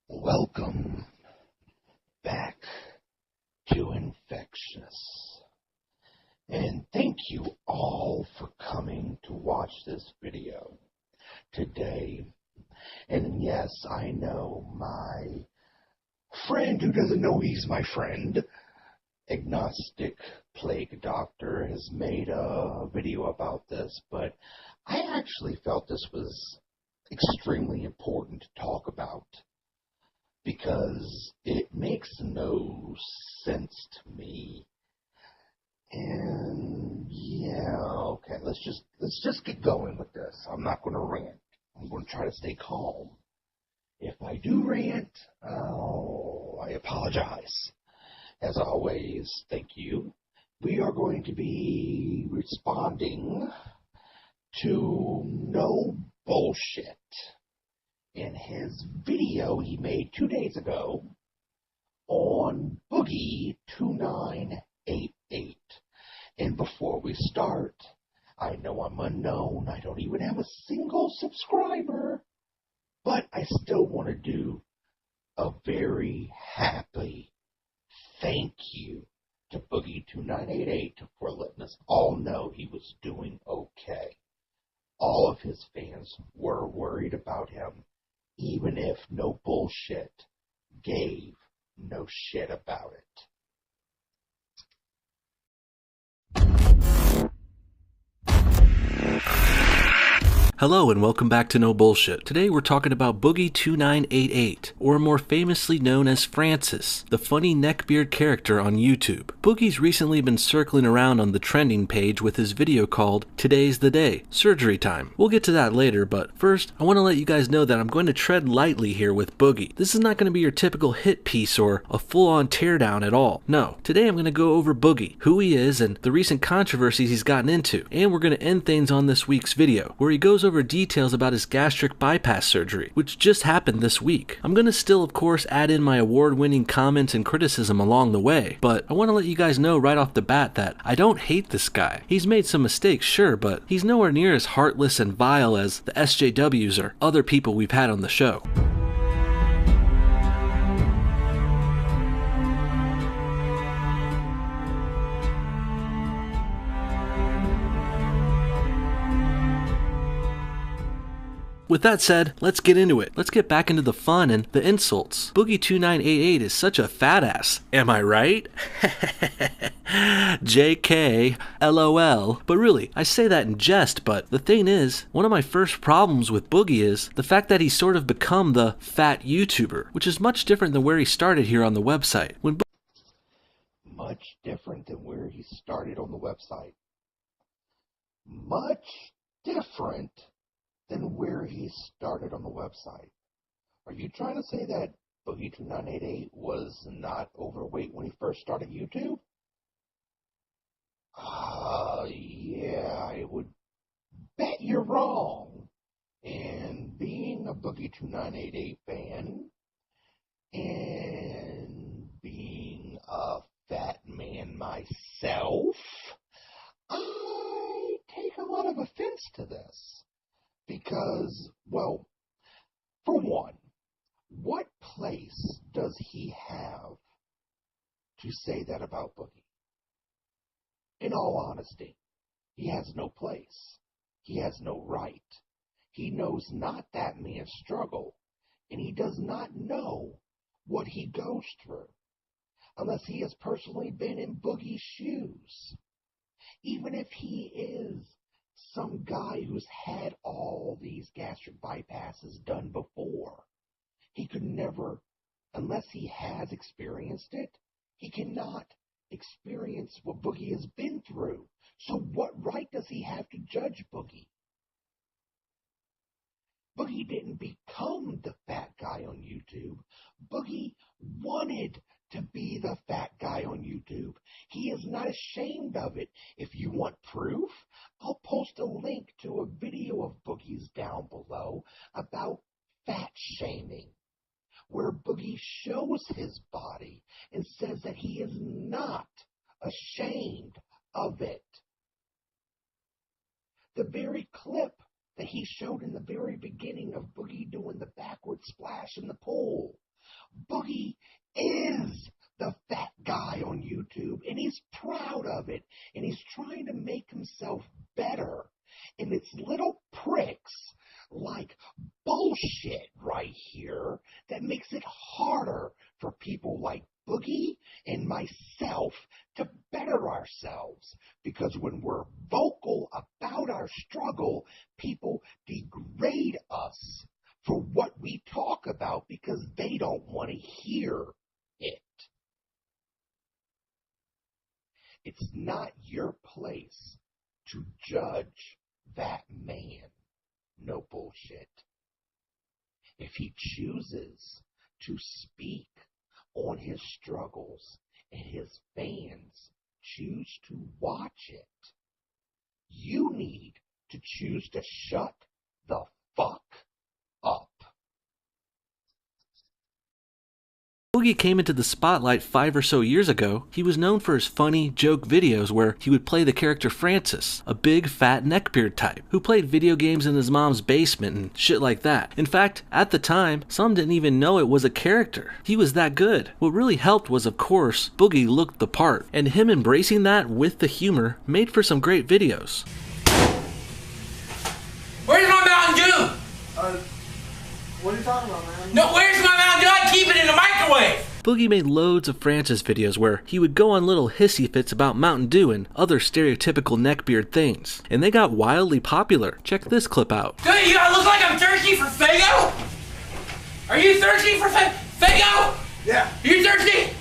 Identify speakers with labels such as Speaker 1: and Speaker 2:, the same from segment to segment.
Speaker 1: Welcome back to Infectious, and thank you all for coming to watch this video today. And yes, I know my friend who doesn't know he's my friend, Agnostic Plague Doctor, has made a video about this, but I actually felt this was extremely important to talk about, because it makes no sense to me. And yeah, okay, let's just get going with this. I'm not going to rant. I'm going to try to stay calm. If I do rant, I apologize. As always, thank you. We are going to be responding to No Bullshit in his video he made 2 days ago on Boogie2988. And before we start, I know I'm unknown. I don't even have a single subscriber, but I still want to do a very happy thank you to Boogie2988 for letting us all know he was doing okay. All of his fans were worried about him, even if No Bullshit gave no shit about it.
Speaker 2: Hello and welcome back to No Bullshit. Today we're talking about Boogie2988, or more famously known as Francis, the funny neckbeard character on YouTube. Boogie's recently been circling around on the trending page with his video called Today's the Day, Surgery Time. We'll get to that later, but first I want to let you guys know that I'm going to tread lightly here with Boogie. This is not going to be your typical hit piece or a full-on teardown at all. No, today I'm going to go over Boogie, who he is, and the recent controversies he's gotten into, and we're going to end things on this week's video, where he goes over details about his gastric bypass surgery, which just happened this week. I'm gonna still, of course, add in my award-winning comments and criticism along the way, but I want to let you guys know right off the bat that I don't hate this guy. He's made some mistakes, sure, but he's nowhere near as heartless and vile as the SJWs or other people we've had on the show. With that said, let's get into it. Let's get back into the fun and the insults. Boogie2988 is such a fat ass. Am I right? JK, LOL. But really, I say that in jest, but the thing is, one of my first problems with Boogie is the fact that he's sort of become the fat YouTuber, which is much different than where he started here on the website.
Speaker 1: Much different than where he started on the website. Much different than where he started on the website. Are you trying to say that Boogie2988 was not overweight when he first started YouTube? Yeah, I would bet you're wrong. And being a Boogie2988 fan, and being a fat man myself, I take a lot of offense to this. Because, well, for one, what place does he have to say that about Boogie? In all honesty, he has no place. He has no right. He knows not that man's struggle, and he does not know what he goes through, unless he has personally been in Boogie's shoes. Even if he is some guy who's had all these gastric bypasses done before, he could never, unless he has experienced it, he cannot experience what Boogie has been through. So what right does he have to judge Boogie? Boogie didn't become the fat guy on YouTube. Boogie wanted to be the fat guy on YouTube. He is not ashamed of it. If you want proof, I'll post a link to a video of Boogie's down below about fat shaming, where Boogie shows his body and says that he is not ashamed of it. The very clip that he showed in the very beginning of Boogie doing the backward splash in the pool, Boogie is the fat guy on YouTube, and he's proud of it, and he's trying to make himself better. And it's little pricks like bullshit right here that makes it harder for people like Boogie and myself to better ourselves. Because when we're vocal about our struggle, people degrade us for what we talk about because they don't want to hear it. It's not your place to judge that man. No bullshit. If he chooses to speak on his struggles and his fans choose to watch it, you need to choose to shut the fuck up.
Speaker 2: Boogie came into the spotlight 5 or so years ago. He was known for his funny, joke videos where he would play the character Francis, a big, fat neckbeard type, who played video games in his mom's basement and shit like that. In fact, at the time, some didn't even know it was a character. He was that good. What really helped was, of course, Boogie looked the part, and him embracing that with the humor made for some great videos.
Speaker 3: Where's my Mountain Dew?
Speaker 4: What are you talking about, man?
Speaker 3: No, where's my Mountain Dew? I keep it in the microwave.
Speaker 2: Boogie made loads of Francis videos where he would go on little hissy fits about Mountain Dew and other stereotypical neckbeard things, and they got wildly popular. Check this clip out.
Speaker 3: Do you look like I'm thirsty for Fago? Are you thirsty for Fago?
Speaker 4: Yeah.
Speaker 3: You thirsty?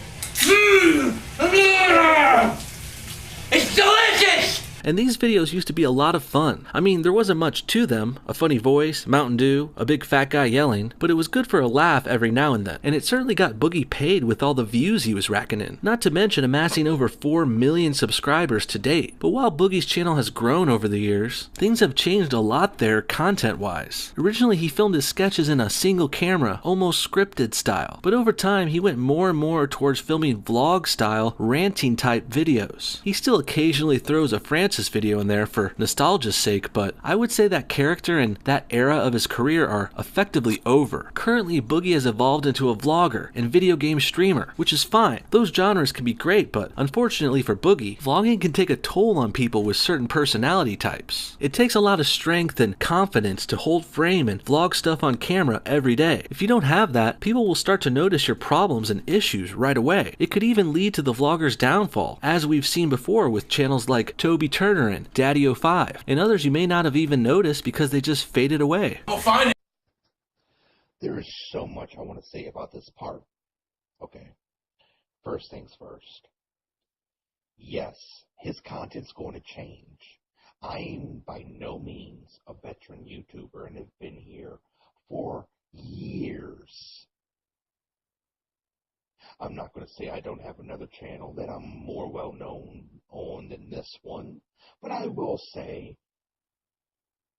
Speaker 3: It's delicious!
Speaker 2: And these videos used to be a lot of fun. I mean, there wasn't much to them, a funny voice, Mountain Dew, a big fat guy yelling, but it was good for a laugh every now and then. And it certainly got Boogie paid with all the views he was racking in. Not to mention amassing over 4 million subscribers to date. But while Boogie's channel has grown over the years, things have changed a lot there content-wise. Originally, he filmed his sketches in a single camera, almost scripted style. But over time, he went more and more towards filming vlog-style, ranting-type videos. He still occasionally throws a Francis video in there for nostalgia's sake, but I would say that character and that era of his career are effectively over. Currently, Boogie has evolved into a vlogger and video game streamer, which is fine. Those genres can be great, but unfortunately for Boogie, vlogging can take a toll on people with certain personality types. It takes a lot of strength and confidence to hold frame and vlog stuff on camera every day. If you don't have that, people will start to notice your problems and issues right away. It could even lead to the vlogger's downfall, as we've seen before with channels like Toby Turner and Daddy05, and others you may not have even noticed because they just faded away.
Speaker 3: I'll find it.
Speaker 1: There is so much I want to say about this part. Okay, first things first. Yes, his content's going to change. I am by no means a veteran YouTuber and have been here for years. I'm not going to say I don't have another channel that I'm more well known on than this one, but I will say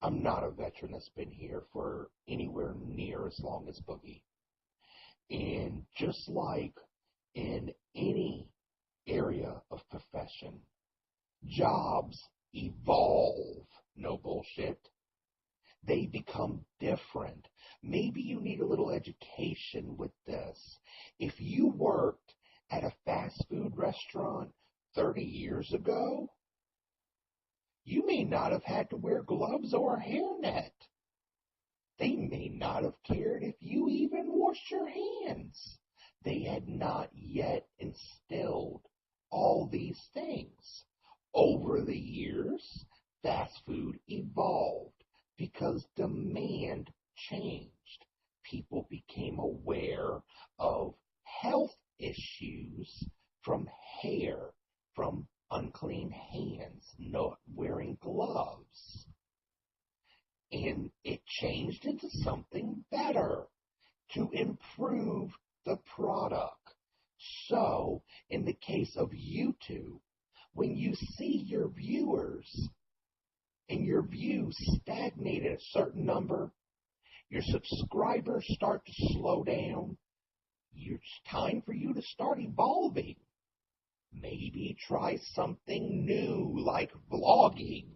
Speaker 1: I'm not a veteran that's been here for anywhere near as long as Boogie. And just like in any area of profession, jobs evolve. No bullshit. They become different. Maybe you need a little education with this. If you worked at a fast food restaurant 30 years ago, you may not have had to wear gloves or a hairnet. They may not have cared if you even washed your hands. They had not yet instilled all these things. Over the years, fast food evolved because demand changed. People became aware of health issues from hair, from unclean hands, not wearing gloves. And it changed into something better to improve the product. So, in the case of YouTube, when you see your viewers and your views stagnate at a certain number, your subscribers start to slow down, it's time for you to start evolving. Maybe try something new like vlogging.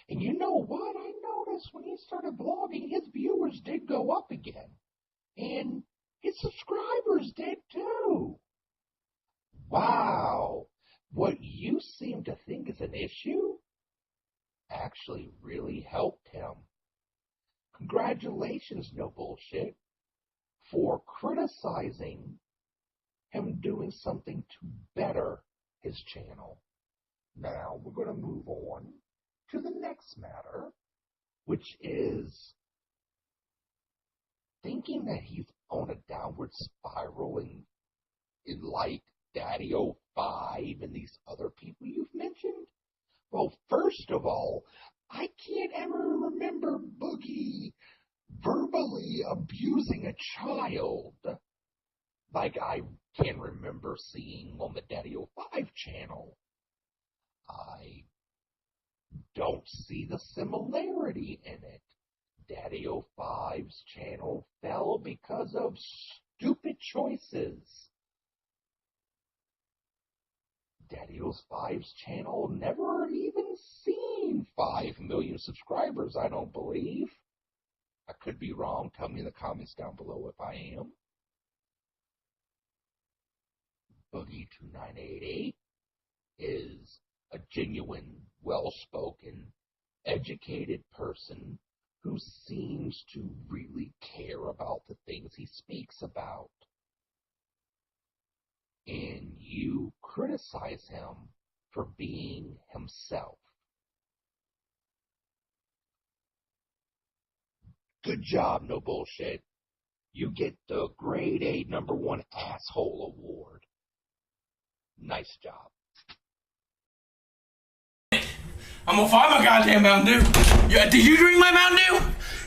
Speaker 1: And you know what? I noticed when he started vlogging, his viewers did go up again. And his subscribers did too. Wow, what you seem to think is an issue actually really helped him. Congratulations, No Bullshit, for criticizing him doing something to better his channel. Now we're going to move on to the next matter, which is thinking that he's on a downward spiral in like Daddy05 and these other people you've mentioned. Well, first of all, I can't ever remember Boogie verbally abusing a child like I can remember seeing on the Daddy05 channel. I don't see the similarity in it. Daddy05's channel fell because of stupid choices. Daddy05's channel never even seen 5 million subscribers, I don't believe. I could be wrong. Tell me in the comments down below if I am. Boogie2988 is a genuine, well-spoken, educated person who seems to really care about the things he speaks about. And you criticize him for being himself. Good job, No Bullshit. You get the grade A #1 asshole award. Nice job.
Speaker 3: I'm gonna find my goddamn Mountain Dew. Yeah, did you drink my Mountain Dew?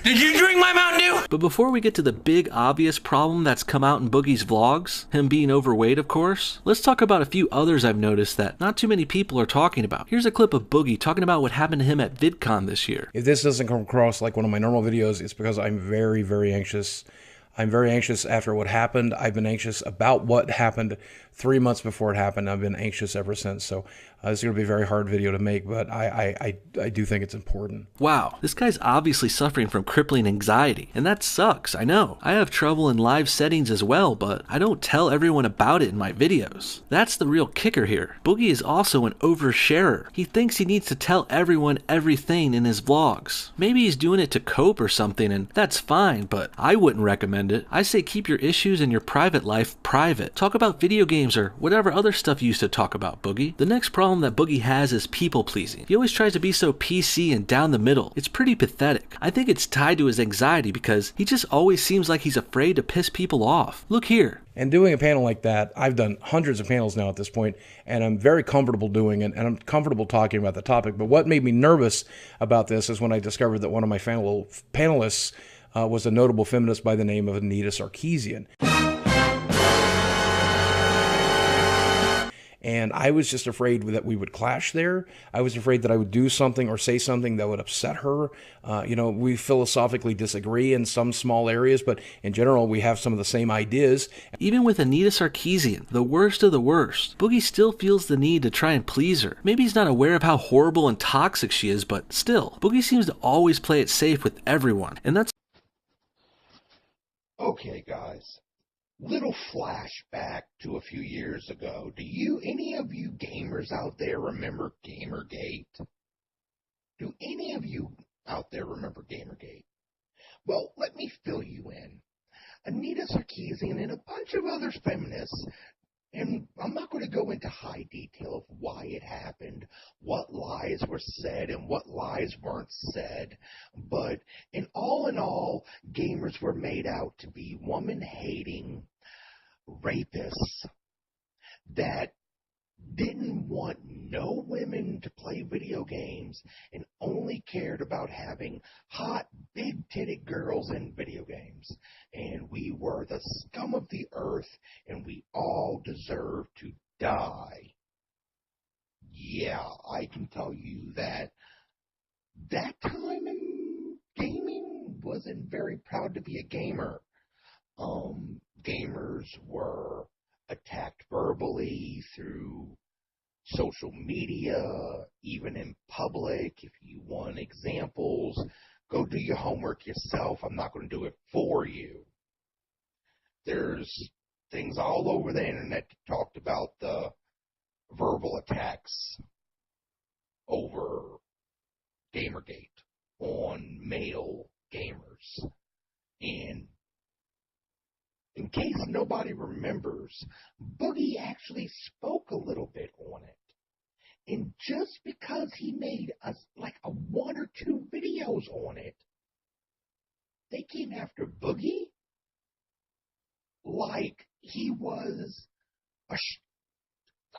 Speaker 3: Did you drink my Mountain Dew?
Speaker 2: But before we get to the big obvious problem that's come out in Boogie's vlogs, him being overweight of course, let's talk about a few others I've noticed that not too many people are talking about. Here's a clip of Boogie talking about what happened to him at VidCon this year.
Speaker 5: If this doesn't come across like one of my normal videos, it's because I'm very, very anxious. I'm very anxious after what happened. I've been anxious about what happened 3 months before it happened. I've been anxious ever since. So this is going to be a very hard video to make, but I do think it's important.
Speaker 2: Wow, this guy's obviously suffering from crippling anxiety, and that sucks, I know. I have trouble in live settings as well, but I don't tell everyone about it in my videos. That's the real kicker here. Boogie is also an oversharer. He thinks he needs to tell everyone everything in his vlogs. Maybe he's doing it to cope or something, and that's fine, but I wouldn't recommend it. I say keep your issues and your private life private. Talk about video games or whatever other stuff you used to talk about, Boogie. The next problem that Boogie has is people pleasing. He always tries to be so PC and down the middle. It's pretty pathetic. I think it's tied to his anxiety because he just always seems like he's afraid to piss people off. Look here.
Speaker 5: And doing a panel like that, I've done hundreds of panels now at this point, and I'm very comfortable doing it, and I'm comfortable talking about the topic. But what made me nervous about this is when I discovered that one of my panelists was a notable feminist by the name of Anita Sarkeesian. And I was just afraid that we would clash there. I was afraid that I would do something or say something that would upset her. You know, we philosophically disagree in some small areas, but in general, we have some of the same ideas.
Speaker 2: Even with Anita Sarkeesian, the worst of the worst, Boogie still feels the need to try and please her. Maybe he's not aware of how horrible and toxic she is, but still, Boogie seems to always play it safe with everyone, and that's...
Speaker 1: Okay, guys. Little flashback to a few years ago. Do any of you gamers out there remember Gamergate? Do any of you out there remember Gamergate? Well, let me fill you in. Anita Sarkeesian and a bunch of other feminists, and I'm not going to go into high detail of why it happened, what lies were said and what lies weren't said, but in all, gamers were made out to be woman-hating rapists that didn't want no women to play video games and only cared about having hot, big-titted girls in video games. And we were the scum of the earth, and we all deserve to die. Yeah, I can tell you that time in gaming wasn't very proud to be a gamer. Gamers were attacked verbally through social media, even in public. If you want examples, go do your homework yourself. I'm not going to do it for you. There's things all over the internet that talked about the verbal attacks over Gamergate on male gamers. And in case nobody remembers, Boogie actually spoke a little bit on it. And just because he made like a 1 or 2 videos on it, they came after Boogie like he was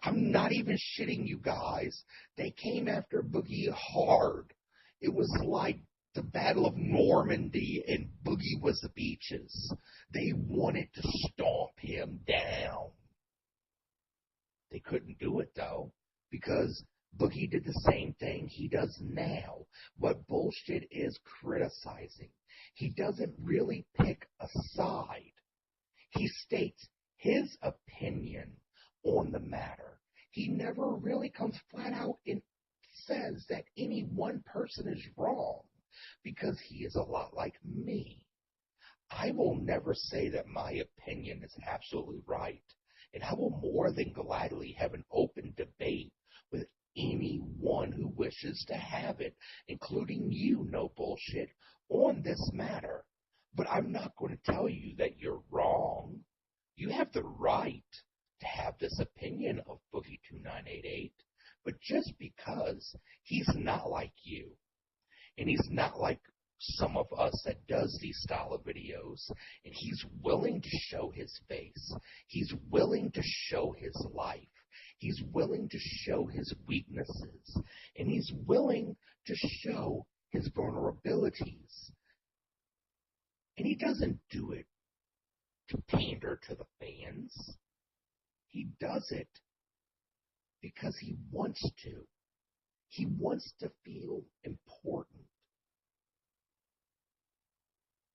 Speaker 1: I'm not even shitting you guys. They came after Boogie hard. It was like the Battle of Normandy and Boogie was the beaches. They wanted to stomp him down. They couldn't do it though, because Boogie did the same thing he does now. What bullshit is criticizing. He doesn't really pick a side. He states his opinion on the matter. He never really comes flat out and says that any one person is wrong, because he is a lot like me. I will never say that my opinion is absolutely right, and I will more than gladly have an open debate with anyone who wishes to have it, including you, no bullshit, on this matter. But I'm not going to tell you that you're wrong. You have the right to have this opinion of Boogie2988, but just because he's not like you, and he's not like some of us that does these style of videos, and he's willing to show his face, he's willing to show his life, he's willing to show his weaknesses, and he's willing to show his vulnerabilities. And he doesn't do it to pander to the fans. He does it because he wants to. He wants to feel important.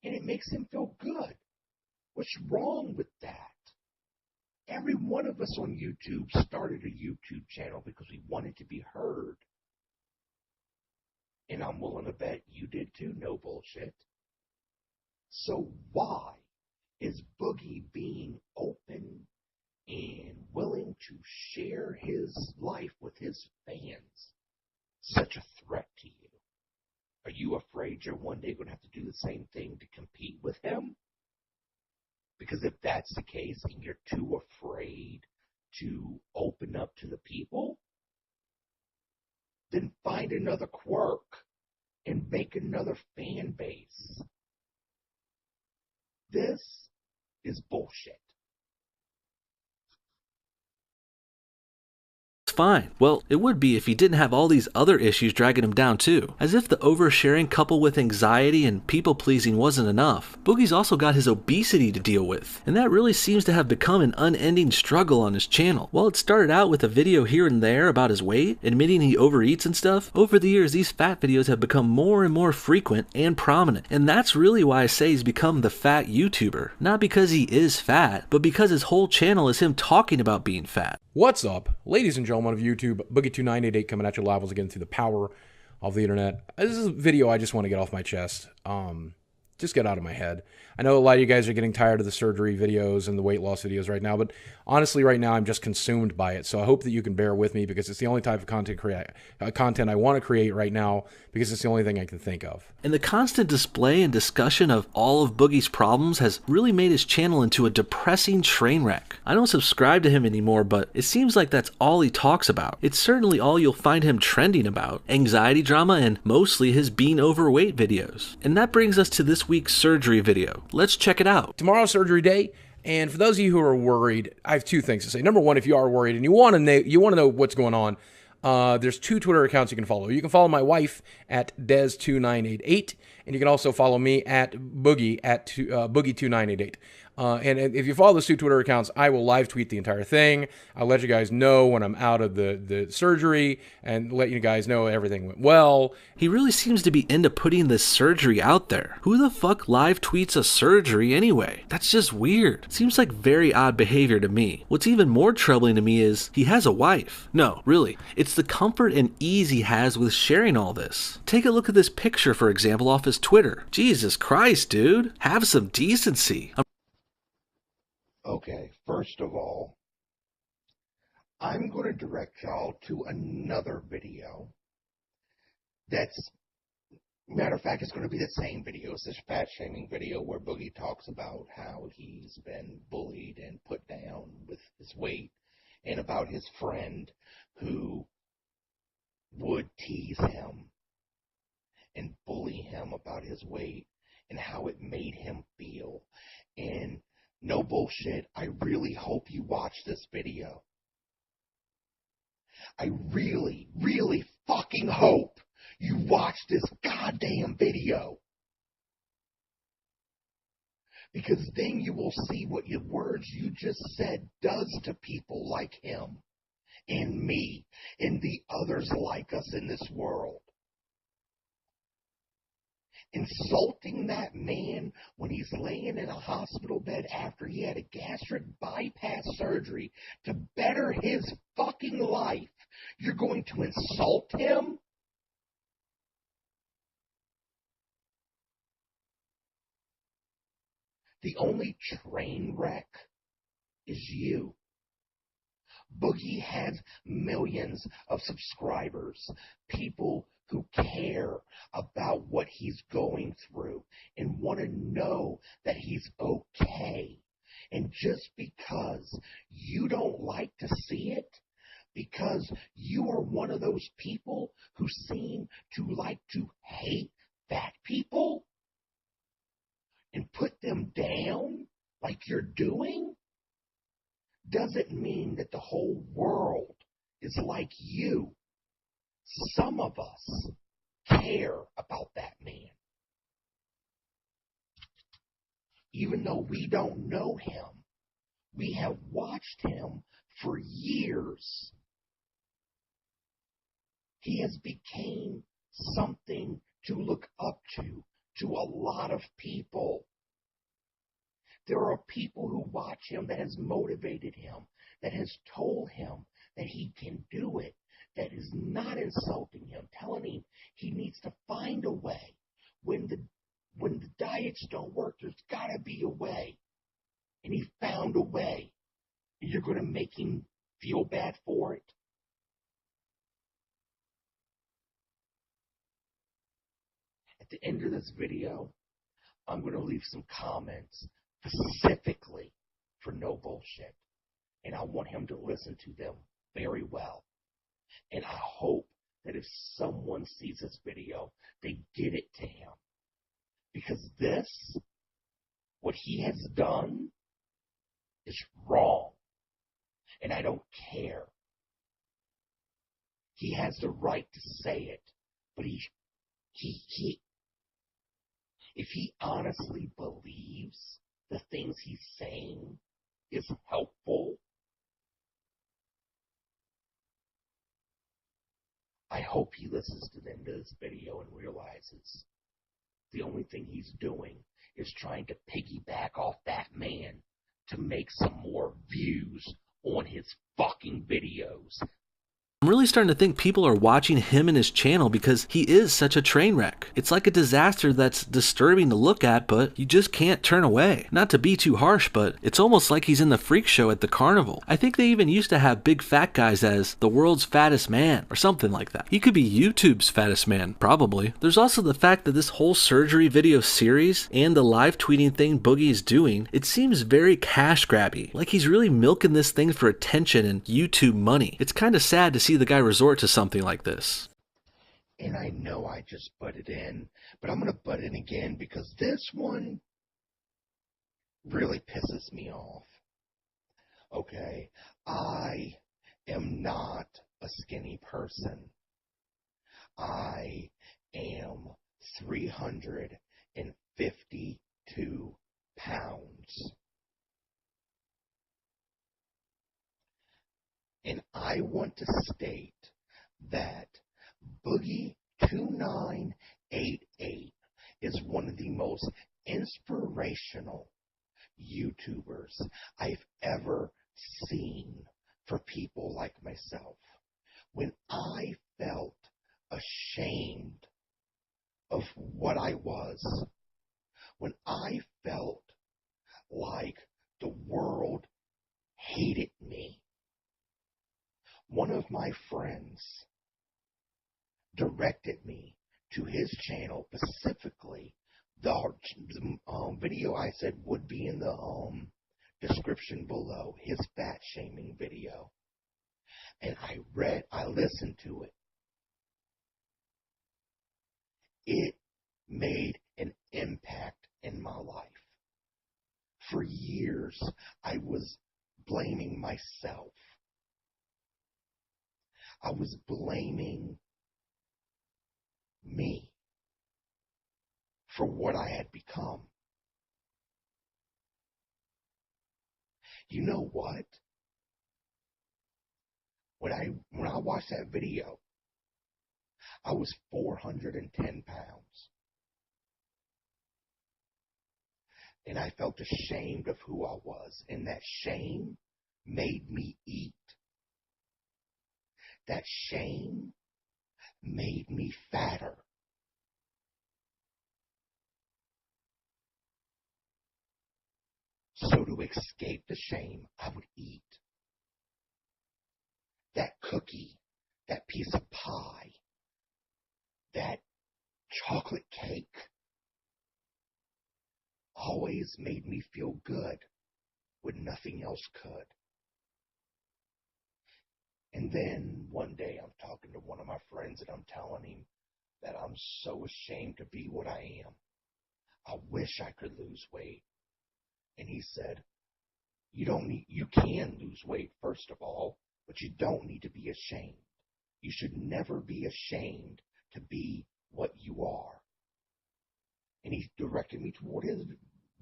Speaker 1: And it makes him feel good. What's wrong with that? Every one of us on YouTube started a YouTube channel because we wanted to be heard. And I'm willing to bet you did too, no bullshit. So why is Boogie being open and willing to share his life with his fans such a threat to you? Are you afraid you're one day going to have to do the same thing to compete with him? Because if that's the case and you're too afraid to open up to the people, then find another quirk and make another fan base. This is bullshit.
Speaker 2: Fine. Well, it would be if he didn't have all these other issues dragging him down too. As if the oversharing coupled with anxiety and people pleasing wasn't enough, Boogie's also got his obesity to deal with, and that really seems to have become an unending struggle on his channel. While it started out with a video here and there about his weight, admitting he overeats and stuff, over the years these fat videos have become more and more frequent and prominent, and that's really why I say he's become the fat YouTuber. Not because he is fat, but because his whole channel is him talking about being fat.
Speaker 5: What's up, ladies and gentlemen of YouTube? Boogie2988 coming at you live once again through the power of the internet. This is a video I just want to get off my chest. Just get out of my head. I know a lot of you guys are getting tired of the surgery videos and the weight loss videos right now, but honestly right now I'm just consumed by it. So I hope that you can bear with me, because it's the only type of content I want to create right now, because it's the only thing I can think of.
Speaker 2: And the constant display and discussion of all of Boogie's problems has really made his channel into a depressing train wreck. I don't subscribe to him anymore, but it seems like that's all he talks about. It's certainly all you'll find him trending about: anxiety drama and mostly his being overweight videos. And that brings us to this week's surgery video. Let's check it out.
Speaker 5: Tomorrow's surgery day, and for those of you who are worried, I have two things to say. Number one, if you are worried and you want to know what's going on, there's 2 Twitter accounts you can follow. You can follow my wife at Des2988, and you can also follow me at Boogie at Boogie2988. And if you follow those 2 Twitter accounts, I will live tweet the entire thing. I'll let you guys know when I'm out of the surgery and let you guys know everything went well.
Speaker 2: He really seems to be into putting this surgery out there. Who the fuck live tweets a surgery anyway? That's just weird. Seems like very odd behavior to me. What's even more troubling to me is he has a wife. No, really. It's the comfort and ease he has with sharing all this. Take a look at this picture, for example, off his Twitter. Jesus Christ, dude. Have some decency.
Speaker 1: Okay, first of all, I'm going to direct y'all to another video that's, matter of fact, it's going to be the same video. It's this fat shaming video where Boogie talks about how he's been bullied and put down with his weight, and about his friend who would tease him and bully him about his weight and how it made him feel. And no bullshit, I really hope you watch this video. I really, really fucking hope you watch this goddamn video. Because then you will see what your words you just said does to people like him and me and the others like us in this world. Insulting that man when he's laying in a hospital bed after he had a gastric bypass surgery to better his fucking life. You're going to insult him? The only train wreck is you. Boogie has millions of subscribers, people who care about what he's going through and want to know that he's okay. And just because you don't like to see it, because you are one of those people who seem to like to hate fat people and put them down like you're doing, doesn't mean that the whole world is like you. Some of us care about that man. Even though we don't know him, we have watched him for years. He has become something to look up to a lot of people. There are people who watch him that has motivated him, that has told him that he can do it, that is not insulting him, telling him he needs to find a way. When the diets don't work, there's got to be a way. And he found a way. And you're going to make him feel bad for it? At the end of this video, I'm going to leave some comments specifically for no bullshit. And I want him to listen to them very well. And I hope that if someone sees this video, they get it to him. Because this, what he has done, is wrong. And I don't care. He has the right to say it. But if he honestly believes the things he's saying is helpful, I hope he listens to the end of this video and realizes the only thing he's doing is trying to piggyback off that man to make some more views on his fucking videos.
Speaker 2: I'm really starting to think people are watching him and his channel because he is such a train wreck. It's like a disaster that's disturbing to look at, but you just can't turn away. Not to be too harsh, but it's almost like he's in the freak show at the carnival. I think they even used to have big fat guys as the world's fattest man or something like that. He could be YouTube's fattest man, probably. There's also the fact that this whole surgery video series and the live tweeting thing Boogie is doing, it seems very cash grabby. Like he's really milking this thing for attention and YouTube money. It's kind of sad to see the guy resort to something like this.
Speaker 1: And I know I just butted in, but I'm going to butt in again because this one really pisses me off. Okay, I am not a skinny person. I am 352 pounds. And I want to state that Boogie2988 is one of the most inspirational YouTubers I've ever seen for people like myself. When I felt ashamed of what I was, when I felt like the world directed me to his channel specifically. The video I said would be in the description below, his fat shaming video. And I listened to it. It made an impact in my life. For years, I was blaming myself. I was blaming me for what I had become. You know what? When I watched that video, I was 410 pounds. And I felt ashamed of who I was. And that shame made me eat. That shame made me fatter. So to escape the shame, I would eat. That cookie, that piece of pie, that chocolate cake always made me feel good when nothing else could. And then one day I'm talking to one of my friends and I'm telling him that I'm so ashamed to be what I am. I wish I could lose weight. And he said, you can lose weight, first of all, but you don't need to be ashamed. You should never be ashamed to be what you are. And he directed me toward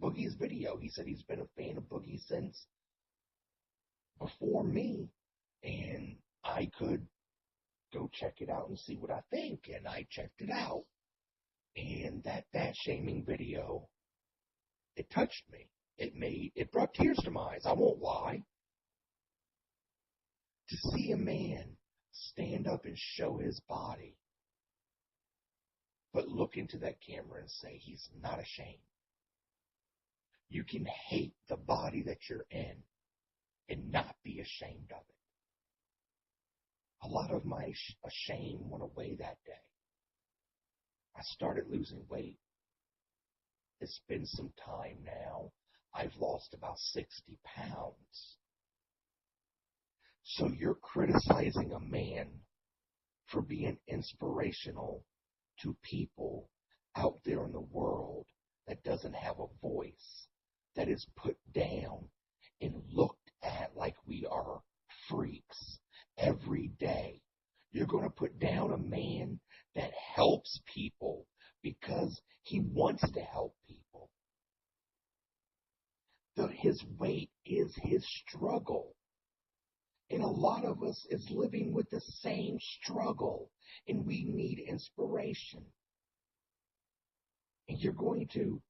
Speaker 1: Boogie's video. He said he's been a fan of Boogie since before me. And I could go check it out and see what I think. And I checked it out. And that shaming video, it touched me. It brought tears to my eyes. I won't lie. To see a man stand up and show his body, but look into that camera and say he's not ashamed. You can hate the body that you're in and not be ashamed of it. A lot of my shame went away that day. I started losing weight. It's been some time now. I've lost about 60 pounds. So you're criticizing a man for being inspirational to people out there in the world that doesn't have a voice, that is put down and looked at like we are freaks every day. You're going to put down a man that helps people because he wants to help people. His weight is his struggle. And a lot of us is living with the same struggle, and we need inspiration. And you're going to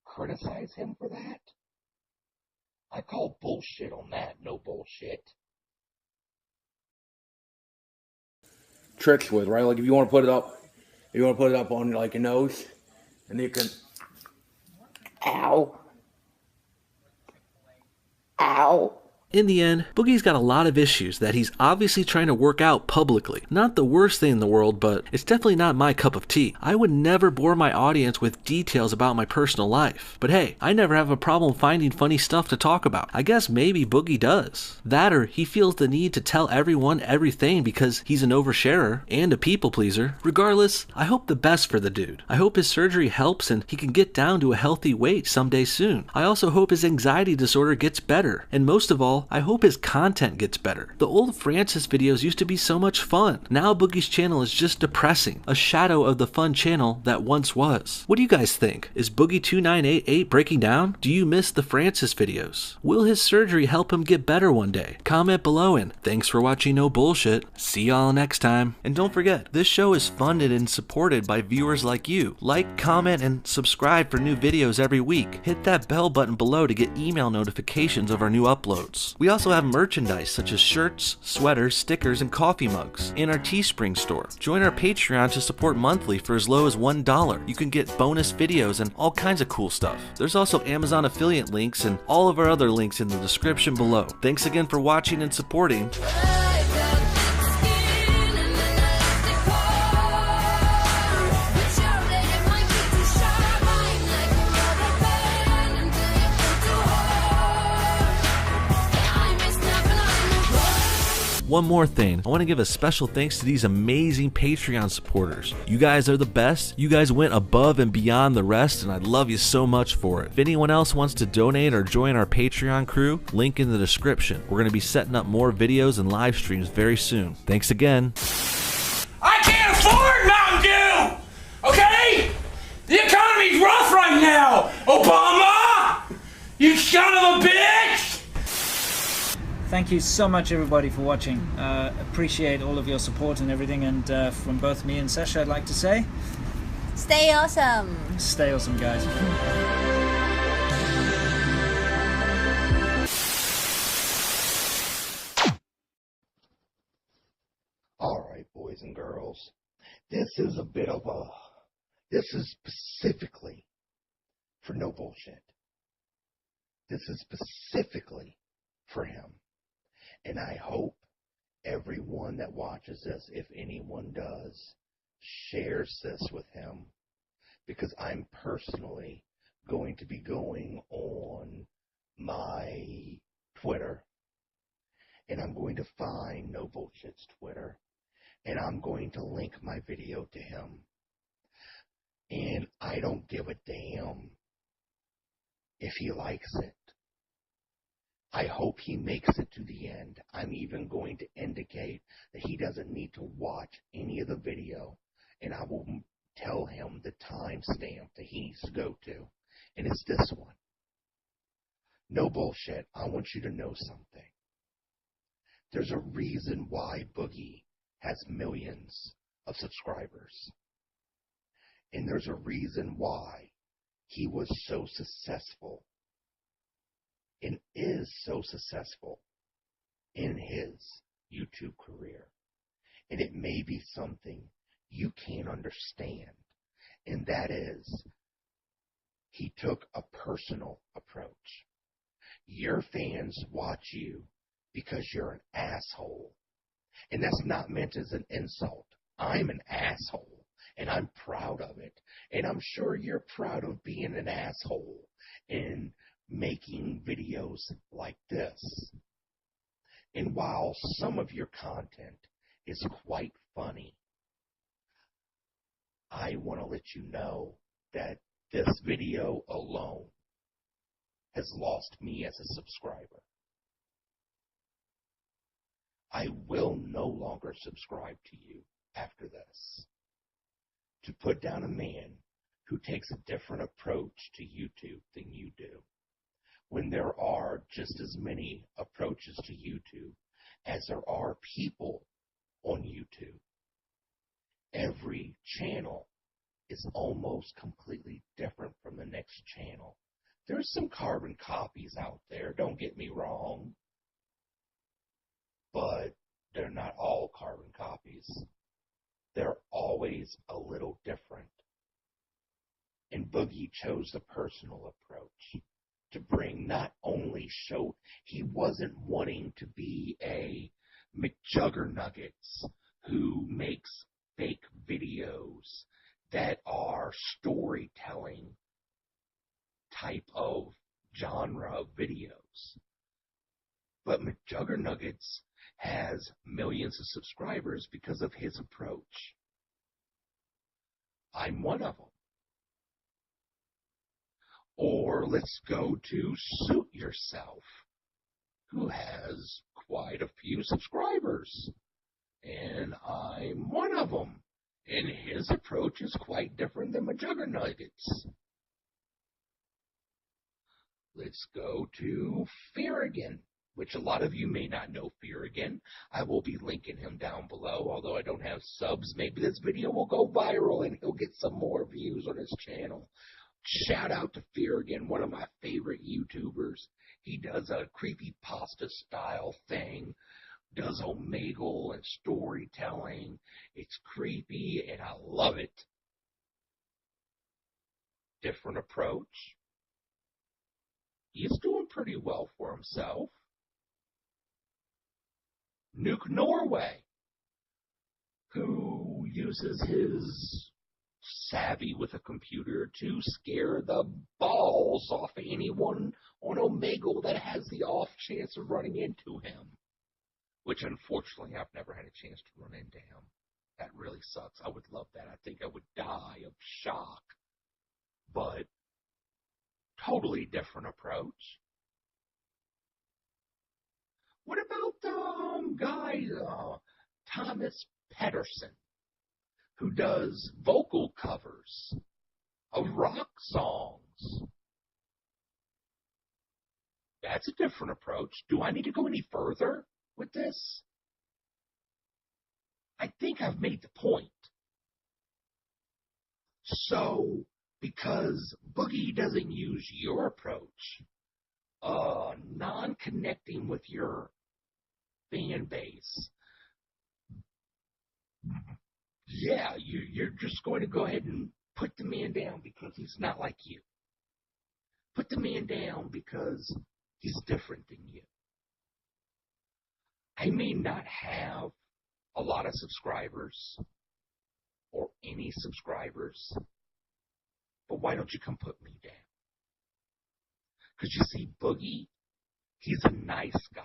Speaker 1: criticize him for that? I call bullshit on that. No bullshit.
Speaker 5: Tricks with, right? Like if you want to put it up on like your nose, and you can, ow. Ow.
Speaker 2: In the end, Boogie's got a lot of issues that he's obviously trying to work out publicly. Not the worst thing in the world, but it's definitely not my cup of tea. I would never bore my audience with details about my personal life. But hey, I never have a problem finding funny stuff to talk about. I guess maybe Boogie does. That or he feels the need to tell everyone everything because he's an oversharer and a people pleaser. Regardless, I hope the best for the dude. I hope his surgery helps and he can get down to a healthy weight someday soon. I also hope his anxiety disorder gets better. And most of all, I hope his content gets better. The old Francis videos used to be so much fun. Now Boogie's channel is just depressing, a shadow of the fun channel that once was. What do you guys think? Is Boogie2988 breaking down? Do you miss the Francis videos? Will his surgery help him get better one day? Comment below and thanks for watching No Bullshit. See y'all next time. And don't forget, this show is funded and supported by viewers like you. Like, comment, and subscribe for new videos every week. Hit that bell button below to get email notifications of our new uploads. We also have merchandise such as shirts, sweaters, stickers, and coffee mugs in our Teespring store. Join our Patreon to support monthly for as low as $1. You can get bonus videos and all kinds of cool stuff. There's also Amazon affiliate links and all of our other links in the description below. Thanks again for watching and supporting. One more thing, I want to give a special thanks to these amazing Patreon supporters. You guys are the best. You guys went above and beyond the rest, and I love you so much for it. If anyone else wants to donate or join our Patreon crew, link in the description. We're going to be setting up more videos and live streams very soon. Thanks again.
Speaker 3: I can't afford Mountain Dew! Okay? The economy's rough right now! Obama! You son of a bitch!
Speaker 6: Thank you so much, everybody, for watching. Appreciate all of your support and everything. And from both me and Sasha, I'd like to say,
Speaker 7: stay awesome.
Speaker 6: Stay awesome, guys.
Speaker 1: All right, boys and girls, this is specifically for No Bullshit. This is specifically for him. And I hope everyone that watches this, if anyone does, shares this with him. Because I'm personally going to be going on my Twitter. And I'm going to find No Bullshit's Twitter. And I'm going to link my video to him. And I don't give a damn if he likes it. I hope he makes it to the end. I'm even going to indicate that he doesn't need to watch any of the video. And I will tell him the timestamp that he needs to go to. And it's this one. No Bullshit, I want you to know something. There's a reason why Boogie has millions of subscribers. And there's a reason why he was so successful and is so successful in his YouTube career. And it may be something you can't understand. And that is, he took a personal approach. Your fans watch you because you're an asshole. And that's not meant as an insult. I'm an asshole, and I'm proud of it. And I'm sure you're proud of being an asshole and making videos like this. And while some of your content is quite funny, I want to let you know that this video alone has lost me as a subscriber. I will no longer subscribe to you after this. To put down a man who takes a different approach to YouTube than you do, when there are just as many approaches to YouTube as there are people on YouTube. Every channel is almost completely different from the next channel. There's some carbon copies out there, don't get me wrong. But they're not all carbon copies. They're always a little different. And Boogie chose the personal approach to bring not only show he wasn't wanting to be a McJuggernuggets who makes fake videos that are storytelling type of genre of videos. But McJuggernuggets has millions of subscribers because of his approach. I'm one of them. Or let's go to Suit Yourself, who has quite a few subscribers. And I'm one of them. And his approach is quite different than McJuggernuggets. Let's go to Farragon, which a lot of you may not know Farragon. I will be linking him down below, although I don't have subs. Maybe this video will go viral and he'll get some more views on his channel. Shout out to Farragon, one of my favorite YouTubers. He does a creepypasta style thing, does omegle and storytelling. It's creepy and I love it. Different approach. He's doing pretty well for himself. Nuke Norway, who uses his savvy with a computer to scare the balls off anyone on Omegle that has the off chance of running into him. which unfortunately I've never had a chance to run into him. That really sucks. I would love that. I think I would die of shock. But totally different approach. What about the guy, Thomas Pedersen, who does vocal covers of rock songs? That's a different approach. Do I need to go any further with this? I think I've made the point. So, because Boogie doesn't use your approach, non-connecting with your fan base, yeah, you're just going to go ahead and put the man down because he's not like you. Put the man down because he's different than you. I may not have a lot of subscribers or any subscribers, but why don't you come put me down? Because you see, Boogie, he's a nice guy.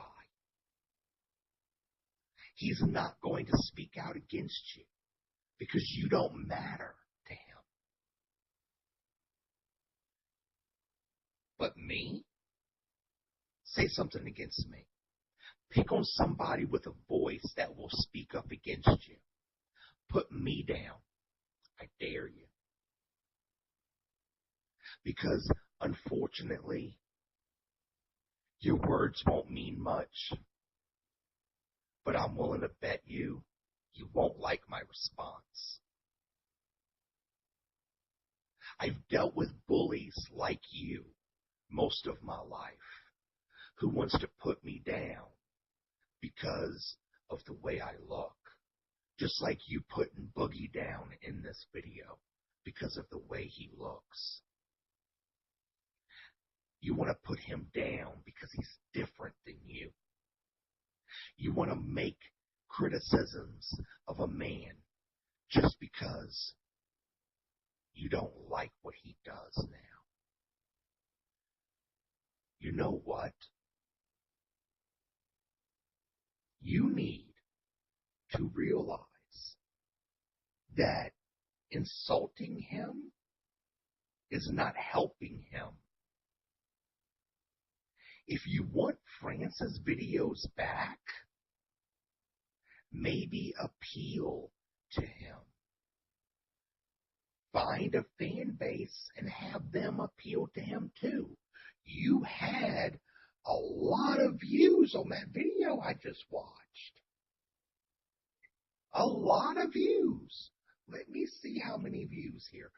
Speaker 1: He's not going to speak out against you because you don't matter to him. But me? Say something against me. Pick on somebody with a voice that will speak up against you. Put me down. I dare you. Because, unfortunately, your words won't mean much. But I'm willing to bet you won't like my response. I've dealt with bullies like you most of my life who wants to put me down because of the way I look. Just like you putting Boogie down in this video because of the way he looks. You want to put him down because he's different than you. You want to make criticisms of a man just because you don't like what he does now. You know what? You need to realize that insulting him is not helping him. If you want France's videos back, maybe appeal to him. Find a fan base and have them appeal to him too. You had a lot of views on that video I just watched. A lot of views. Let me see how many views here.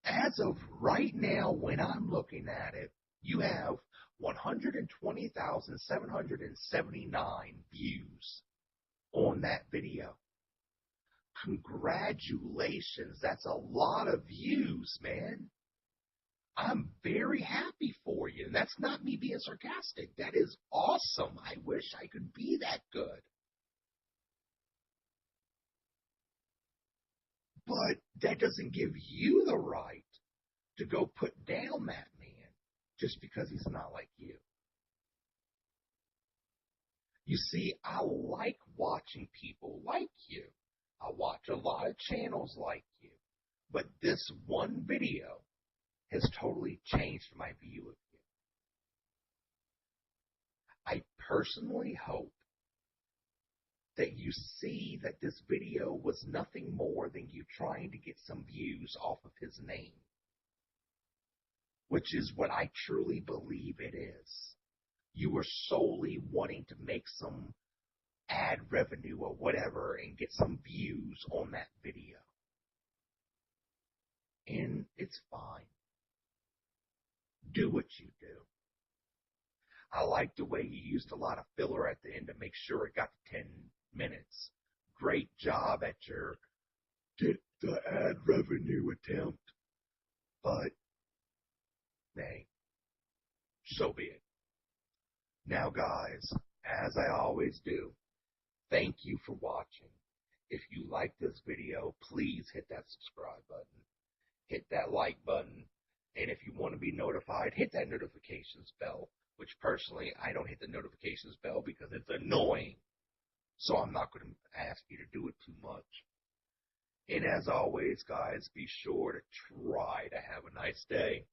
Speaker 1: As of right now, when I'm looking at it, you have 120,779 views on that video. Congratulations. That's a lot of views, man. I'm very happy for you. And that's not me being sarcastic. That is awesome. I wish I could be that good. But that doesn't give you the right to go put down that man just because he's not like you. You see, I like watching people like you. I watch a lot of channels like you. But this one video has totally changed my view of you. I personally hope that you see that this video was nothing more than you trying to get some views off of his name, which is what I truly believe it is. You were solely wanting to make some ad revenue or whatever and get some views on that video. And it's fine. Do what you do. I like the way you used a lot of filler at the end to make sure it got to 10 minutes. Great job at your get the ad revenue attempt. But, hey, so be it. Now, guys, as I always do, thank you for watching. If you like this video, please hit that subscribe button. Hit that like button. And if you want to be notified, hit that notifications bell, which personally, I don't hit the notifications bell because it's annoying. so I'm not going to ask you to do it too much. And as always, guys, be sure to try to have a nice day.